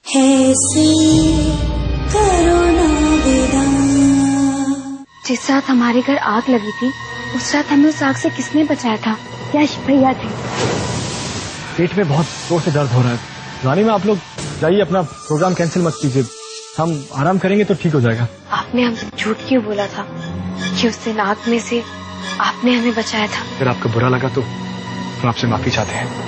ऐसे करो ना विदा। जिस रात हमारे घर आग लगी थी उस रात हमें उस आग से किसने बचाया था? यश भैया थे। पेट में बहुत जोर से दर्द हो रहा है। रानी में आप लोग जाइए, अपना प्रोग्राम कैंसिल मत कीजिए, हम आराम करेंगे तो ठीक हो जाएगा। आपने हमसे झूठ क्यों बोला था कि उस दिन आग में से आपने हमें बचाया था? अगर आपको बुरा लगा तो हम आपसे माफी चाहते हैं।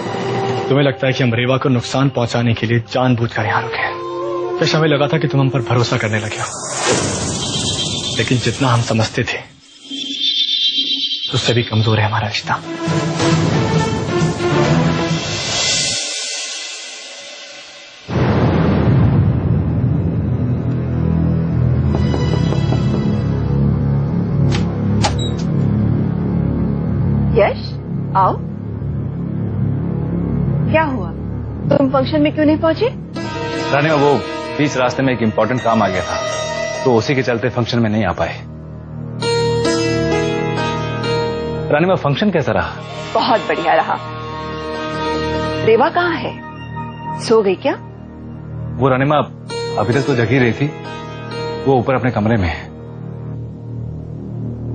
तुम्हें लगता है कि हम रेवा को नुकसान पहुंचाने के लिए जानबूझकर यहाँ रुके। जैसे हमें लगा था कि तुम हम पर भरोसा करने लगे हो, लेकिन जितना हम समझते थे उससे भी कमजोर है हमारा रिश्ता। यश, आओ। क्या हुआ, तुम फंक्शन में क्यों नहीं पहुंचे? रानी, वो बीच रास्ते में एक इम्पोर्टेंट काम आ गया था, तो उसी के चलते फंक्शन में नहीं आ पाए। रानी, वो फंक्शन कैसा रहा? बहुत बढ़िया रहा। रेवा कहाँ है? सो गई क्या? वो रानी माँ अभी तक तो जगी रही थी, वो ऊपर अपने कमरे में है।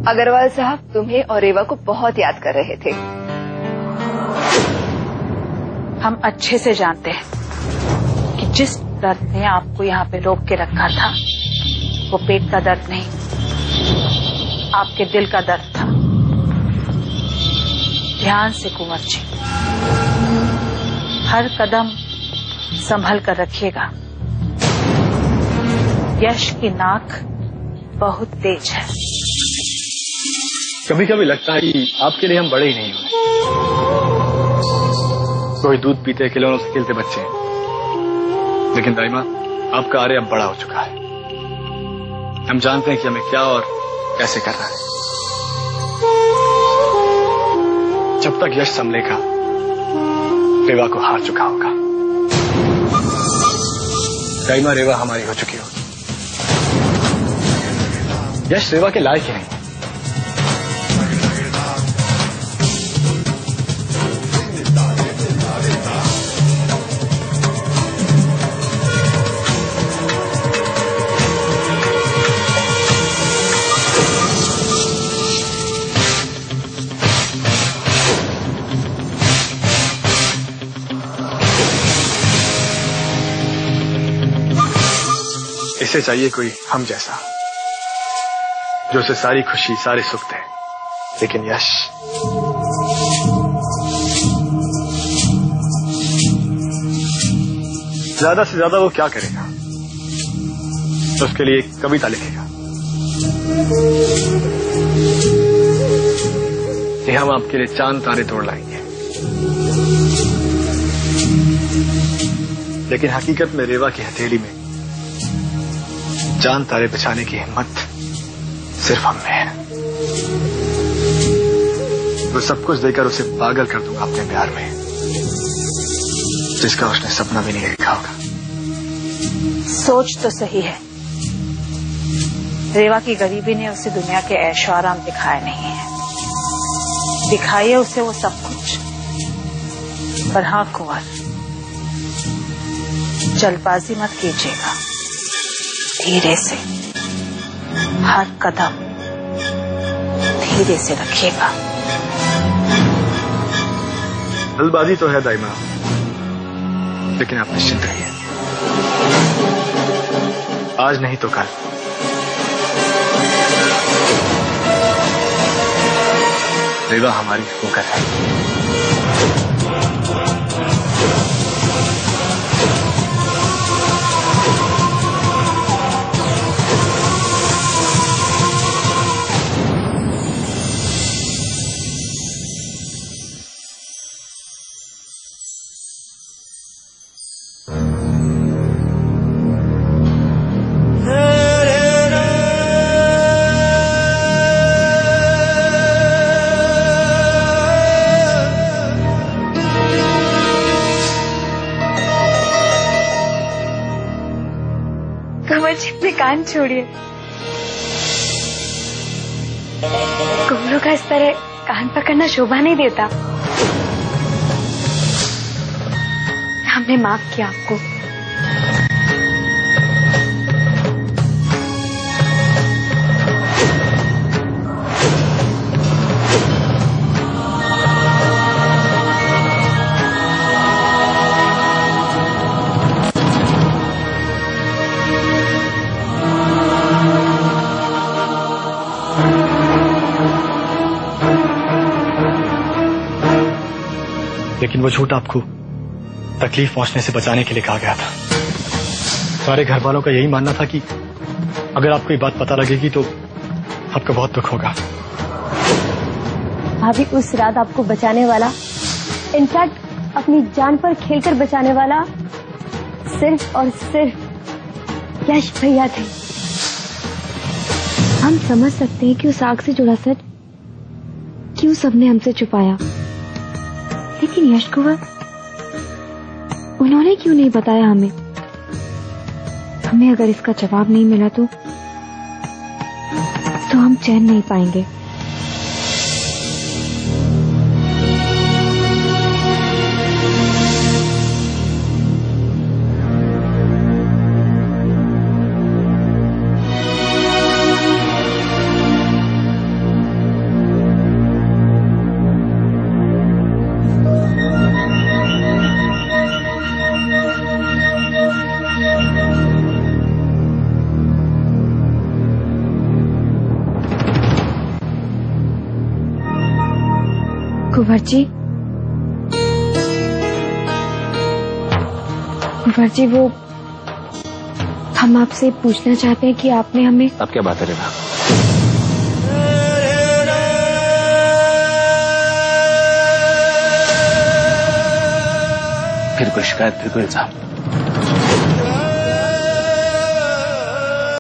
अग्रवाल साहब तुम्हें और रेवा को बहुत याद कर रहे थे। हम अच्छे से जानते हैं कि जिस दर्द ने आपको यहाँ पे रोक के रखा था वो पेट का दर्द नहीं, आपके दिल का दर्द था। ध्यान से कुंवर जी, हर कदम संभल कर रखिएगा। यश की नाक बहुत तेज है। कभी कभी लगता है कि आपके लिए हम बड़े ही नहीं हुए, कोई दूध पीते खिलौनों से खेलते बच्चे हैं। लेकिन दाइमा, आपका आर्य अब बड़ा हो चुका है। हम जानते हैं कि हमें क्या और कैसे करना है। जब तक यश संभलेगा रेवा को हार चुका होगा। दाइमा, रेवा हमारी हो चुकी होगी। यश रेवा के लायक ही नहीं। इसे चाहिए कोई हम जैसा, जो उसे सारी खुशी सारे सुख दे। लेकिन यश, ज्यादा से ज्यादा वो क्या करेगा? उसके लिए एक कविता लिखेगा कि हम आपके लिए चांद तारे तोड़ लाएंगे। लेकिन हकीकत में रेवा की हथेली में चांद तारे बिछाने की हिम्मत सिर्फ हम में है। वो सब कुछ देकर उसे पागल कर दूंगा अपने प्यार में, जिसका उसने सपना भी नहीं देखा होगा। सोच तो सही है, रेवा की गरीबी ने उसे दुनिया के ऐशो आराम दिखाए नहीं है। दिखाइए उसे वो सब कुछ, पर हाँ कुंवर, जल्दबाजी मत कीजिएगा। धीरे से, हर कदम धीरे से रखिएगा। जल्दबाजी तो है दाइमा, लेकिन आप निश्चिंत रहिए, आज नहीं तो कल रेवा हमारी होकर है। अपने कान छोड़िए। कुमलों का इस तरह कान पकड़ना शोभा नहीं देता। हमने माफ किया आपको, लेकिन वो झूठ आपको तकलीफ पहुंचने से बचाने के लिए कहा गया था। सारे घर वालों का यही मानना था कि अगर आपको ये बात पता लगेगी तो आपको बहुत दुख होगा। भाभी उस रात आपको बचाने वाला, इनफैक्ट अपनी जान पर खेलकर बचाने वाला सिर्फ और सिर्फ यश भैया थे। हम समझ सकते हैं कि उस आग से जुड़ा सच क्यों सबने हमसे छुपाया, लेकिन यश कुंवर उन्होंने क्यों नहीं बताया हमें? हमें अगर इसका जवाब नहीं मिला तो हम चैन नहीं पाएंगे। कुंवर जी, वो हम आपसे पूछना चाहते हैं कि आपने हमें। अब क्या बात है रेवा? फिर कोई शिकायत, फिर कोई इल्जाम?